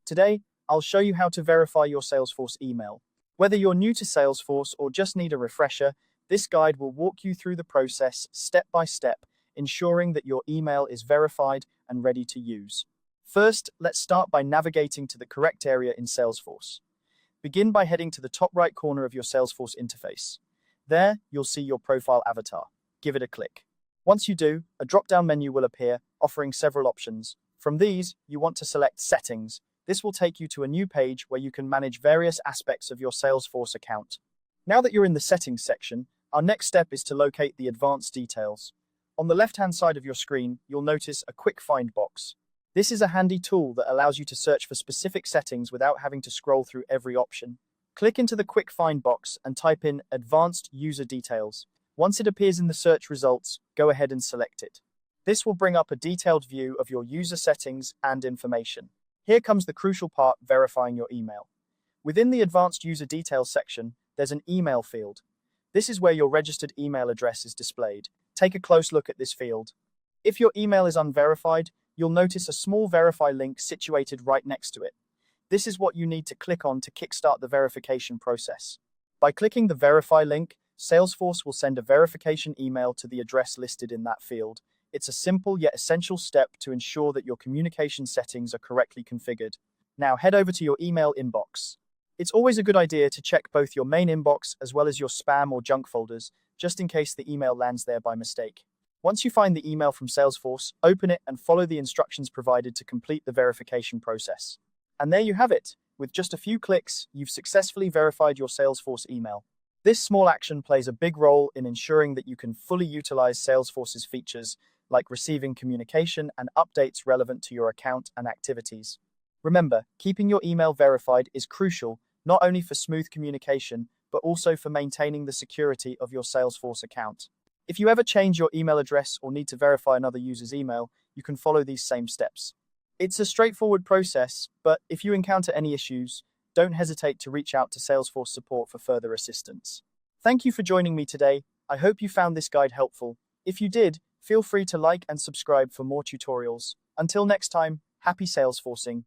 Today, I'll show you how to verify your Salesforce email. Whether you're new to Salesforce or just need a refresher, this guide will walk you through the process step by step, ensuring that your email is verified and ready to use. First, let's start by navigating to the correct area in Salesforce. Begin by heading to the top right corner of your Salesforce interface. There, you'll see your profile avatar. Give it a click. Once you do, a drop-down menu will appear, offering several options. From these, you want to select Settings. This will take you to a new page where you can manage various aspects of your Salesforce account. Now that you're in the Settings section, our next step is to locate the advanced details. On the left-hand side of your screen, you'll notice a quick find box. This is a handy tool that allows you to search for specific settings without having to scroll through every option. Click into the quick find box and type in Advanced User Details. Once it appears in the search results, go ahead and select it. This will bring up a detailed view of your user settings and information. Here comes the crucial part, verifying your email. Within the Advanced User Details section, there's an email field. This is where your registered email address is displayed. Take a close look at this field. If your email is unverified, you'll notice a small verify link situated right next to it. This is what you need to click on to kickstart the verification process. By clicking the verify link, Salesforce will send a verification email to the address listed in that field. It's a simple yet essential step to ensure that your communication settings are correctly configured. Now head over to your email inbox. It's always a good idea to check both your main inbox as well as your spam or junk folders, just in case the email lands there by mistake. Once you find the email from Salesforce, open it and follow the instructions provided to complete the verification process. And there you have it. With just a few clicks, you've successfully verified your Salesforce email. This small action plays a big role in ensuring that you can fully utilize Salesforce's features, like receiving communication and updates relevant to your account and activities. Remember, keeping your email verified is crucial, not only for smooth communication, but also for maintaining the security of your Salesforce account. If you ever change your email address or need to verify another user's email, you can follow these same steps. It's a straightforward process, but if you encounter any issues, don't hesitate to reach out to Salesforce support for further assistance. Thank you for joining me today. I hope you found this guide helpful. If you did, feel free to like and subscribe for more tutorials. Until next time, happy Salesforcing.